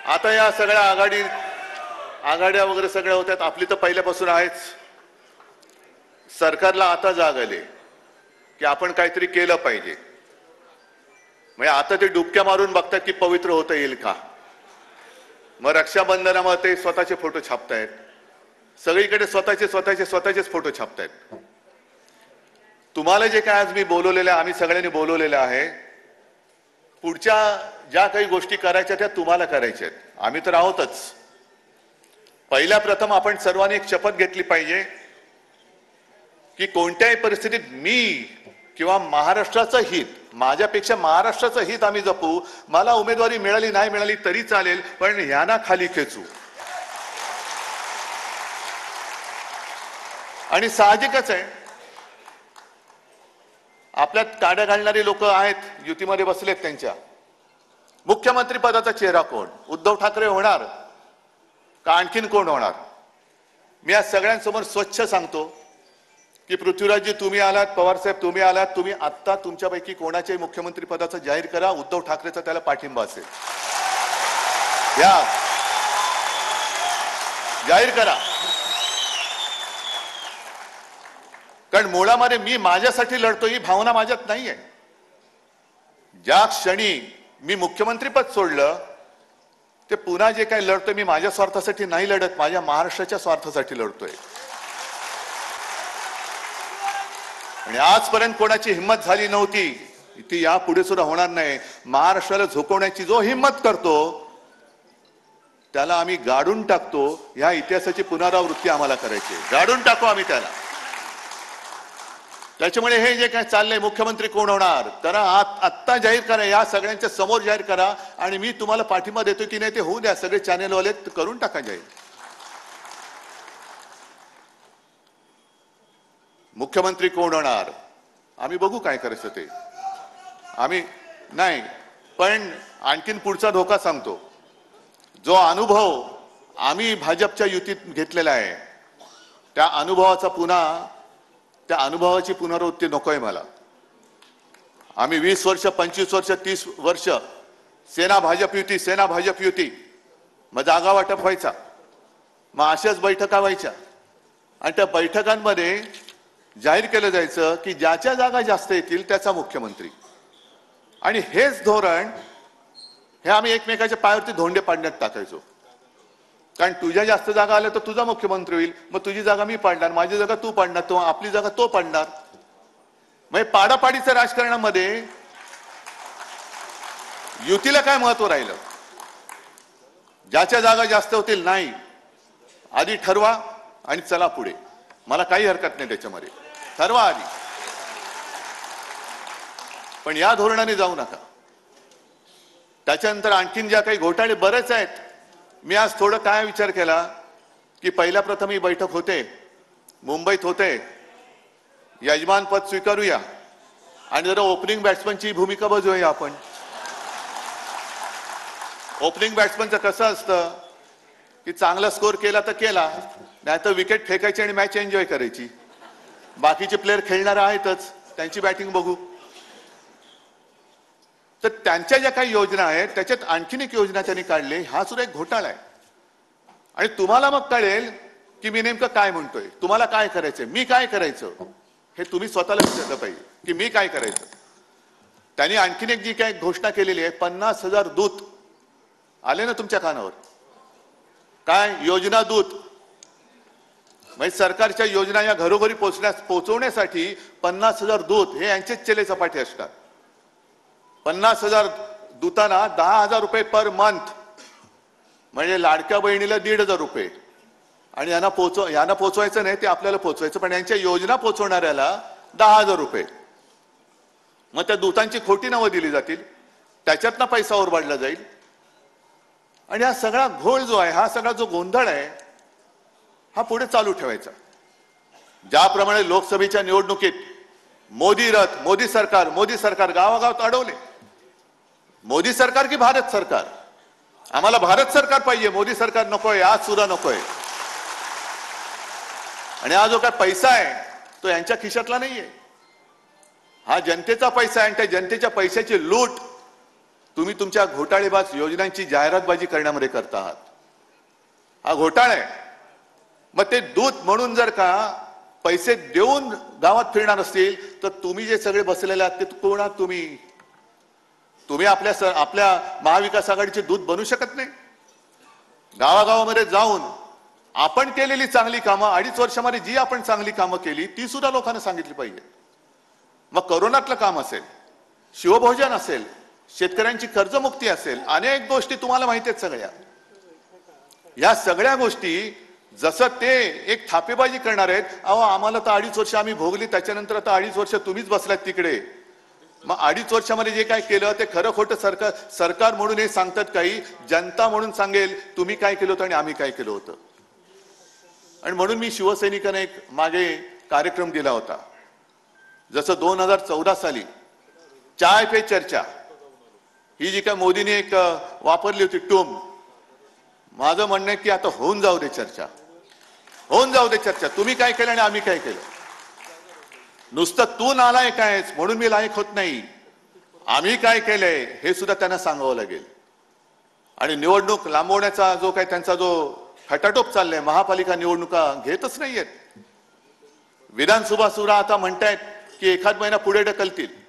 आता या सगळ्या आघाड्या वगैरे सगळ्या होत्यात, आपली तर पहिल्यापासून आहेच. सरकारला आता जाग आली की आपण काहीतरी केलं पाहिजे. म्हणजे आता ते डुबक्या मारून बघतात की पवित्र होता येईल का. मग रक्षाबंधनामध्ये ते स्वतःचे फोटो छापतायत, सगळीकडे स्वतःचेच फोटो छापतायत. तुम्हाला जे काय आज मी बोलवलेलं आहे, आम्ही सगळ्यांनी बोलवलेलं आहे, पुढच्या ज्या काही गोष्टी करायच्या त्या तुम्हाला करायच्या आहेत. आम्ही तर आहोतच. पहिल्या प्रथम आपण सर्वांनी एक शपथ घेतली पाहिजे की कोणत्याही परिस्थितीत मी किंवा महाराष्ट्राचं हित, माझ्यापेक्षा महाराष्ट्राचं हित आम्ही जपू. मला उमेदवारी मिळाली नाही मिळाली तरी चालेल, पण ह्यांना खाली खेचू. आणि साहजिकच आहे, आपल्यात काड्या घालणारी लोक आहेत, युतीमध्ये बसलेत. त्यांच्या मुख्यमंत्री पदाचा चेहरा कोण? उद्धव ठाकरे होणार का आणखीन कोण होणार? मी आज सगळ्यांसमोर स्वच्छ सांगतो की पृथ्वीराजजी तुम्ही आलात, पवारसाहेब तुम्ही आलात, तुम्ही आत्ता तुमच्यापैकी कोणाच्याही मुख्यमंत्री पदाचं जाहीर करा. उद्धव ठाकरेचा त्याला पाठिंबा असेल, या जाहीर करा. कारण मुळामध्ये मी माझ्यासाठी लढतो ही भावना माझ्यात नाहीये. ज्या क्षणी मी मुख्यमंत्री पद सोडलं ते पुन्हा जे काही लढतोय मी माझ्या स्वार्थासाठी नाही लढत, माझ्या महाराष्ट्राच्या स्वार्थासाठी लढतोय. आणि आजपर्यंत कोणाची हिंमत झाली नव्हती, ती यापुढे सुद्धा होणार नाही. महाराष्ट्राला झोकवण्याची जो हिंमत करतो त्याला आम्ही गाडून टाकतो. ह्या इतिहासाची पुनरावृत्ती आम्हाला करायची, गाडून टाकू आम्ही त्याला. त्याच्यामुळे हे जे काय चाललंय, मुख्यमंत्री कोण होणार करा, आत्ता जाहीर करा, या सगळ्यांच्या समोर जाहीर करा. आणि मी तुम्हाला पाठिंबा देतो की नाही ते होऊ द्या, सगळे चॅनेलवाले करून टाका जाहीर. मुख्यमंत्री कोण होणार आम्ही बघू, काय करायचं ते आम्ही नाही. पण आणखीन पुढचा धोका सांगतो. जो अनुभव आम्ही भाजपच्या युतीत घेतलेला आहे, त्या अनुभवाची पुनरावृत्ती नकोय मला. आम्ही 20 वर्ष, 25 वर्ष, 30 वर्ष सेना भाजप युती, मग जागा वाटप व्हायचा, मग अशाच बैठका व्हायच्या आणि त्या बैठकांमध्ये जाहीर केलं जायचं की ज्याच्या जागा जास्त येतील त्याचा मुख्यमंत्री. आणि हेच धोरण हे आम्ही एकमेकाच्या पायावरती धोंडे पाडण्यात टाकायचो. कारण तुझ्या जास्त जागा आल्या तर तुझा मुख्यमंत्री होईल, मग तुझी जागा मी पाडणार, माझी जागा तू पाडणार, तो आपली जागा तो पाडणार. म्हणजे पाडापाडीच्या राजकारणामध्ये युतीला काय महत्व राहिलं? ज्याच्या जागा जास्त होतील नाही, आधी ठरवा आणि चला पुढे. मला काही हरकत नाही त्याच्यामध्ये, ठरवा आधी, पण या धोरणाने जाऊ नका. त्याच्यानंतर आणखीन ज्या काही घोटाळे बरेच आहेत. मी आज थोडं काय विचार केला की पहिल्या प्रथम ही बैठक होते, मुंबईत होते, यजमान पद स्वीकारूया आणि जरा ओपनिंग बॅट्समनची भूमिका बजावूया आपण. ओपनिंग बॅट्समनचं कसं असतं की चांगला स्कोर केला तर केला, नाही तर विकेट फेकायची आणि मॅच एन्जॉय करायची. बाकीचे प्लेयर खेळणारे आहेतच, त्यांची बॅटिंग बघू. तर त्यांच्या ज्या काही योजना आहेत त्याच्यात आणखीन एक योजना त्यांनी काढली, हा सुद्धा एक घोटाळा आहे. आणि तुम्हाला मग कळेल की मी नेमकं काय म्हणतोय, तुम्हाला काय करायचंय, मी काय करायचं, हे तुम्ही स्वतःला विचारलं पाहिजे की मी काय करायचं. त्यांनी आणखीन एक जी काय घोषणा केलेली आहे, 50,000 दूत आले ना तुमच्या कानावर, काय योजना दूत, म्हणजे सरकारच्या योजना या घरोघरी पोहोचवण्यासाठी 50,000 दूत हे यांचेच चेले चपाटे असतात. 50,000 दूतांना 10,000 रुपये पर मंथ, म्हणजे लाडक्या बहिणीला 1,500 रुपये. आणि यांना पोचवायचं नाही, ते आपल्याला पोचवायचं, पण यांच्या योजना पोचवणाऱ्याला 10,000 रुपये. मग त्या दूतांची खोटी नावं दिली जातील, त्याच्यातनं पैसा ओरबाडला जाईल. आणि हा सगळा घोळ जो आहे, हा सगळा जो गोंधळ आहे, हा पुढे चालू ठेवायचा. ज्याप्रमाणे लोकसभेच्या निवडणुकीत मोदी रथ, मोदी सरकार गावागावात अडवले. मोदी सरकार की भारत सरकार? आम्हाला भारत सरकार पाहिजे, मोदी सरकार नकोय, आज सुद्धा नकोय. आणि हा जो काय पैसा आहे तो यांच्या खिशातला नाहीये, हा जनतेचा पैसा आहे. आणि त्या जनतेच्या पैशाची लूट तुम्ही तुमच्या घोटाळेबाज योजनांची जाहिरातबाजी करण्यामध्ये करता आहात. हा घोटाळा आहे. मग ते दूत म्हणून जर का पैसे देऊन गावात फिरणार असतील तर तुम्ही जे सगळे बसलेले आहात ते कोण आहात तुम्ही? तुम्ही आपल्या महाविकास आघाडीचे दूत बनू शकत नाही. गावागावामध्ये जाऊन आपण केलेली चांगली कामं 2.5 वर्षामध्ये जी आपण चांगली कामं केली ती सुद्धा लोकांना सांगितली पाहिजे. मग कोरोनातलं काम असेल, शिवभोजन असेल, शेतकऱ्यांची कर्जमुक्ती असेल, अनेक गोष्टी तुम्हाला माहिती आहेत सगळ्या. या सगळ्या गोष्टी जसं ते एक थापेबाजी करणार आहेत. अहो आम्हाला तर 2.5 वर्ष आम्ही भोगली, त्याच्यानंतर आता 2.5 वर्ष तुम्हीच बसलात तिकडे. मग 2.5 वर्षामध्ये जे काय केलं ते खरं खोटं सरकार म्हणून हे सांगतात, काही जनता म्हणून सांगेल तुम्ही काय केलं होतं आणि आम्ही काय केलं होतं. आणि म्हणून मी शिवसैनिकांना एक मागे कार्यक्रम दिला होता. जसं 2014 साली चाय पे चर्चा ही जी काय मोदीने एक वापरली होती टूम, माझं म्हणणं आहे की आता होऊन जाऊ दे चर्चा, होऊन जाऊ दे चर्चा. तुम्ही काय केलं आणि आम्ही काय केलं. नुसतं तू नालायक आहेस म्हणून मी लायक होत नाही, आम्ही काय केलंय हे सुद्धा त्यांना सांगावं लागेल. आणि निवडणूक लांबवण्याचा जो काय त्यांचा जो खटाटोप चाललाय, महापालिका निवडणुका घेतच नाहीयेत. विधानसभा सुद्धा आता म्हणतायत की एखाद महिना पुढे ढकलतील.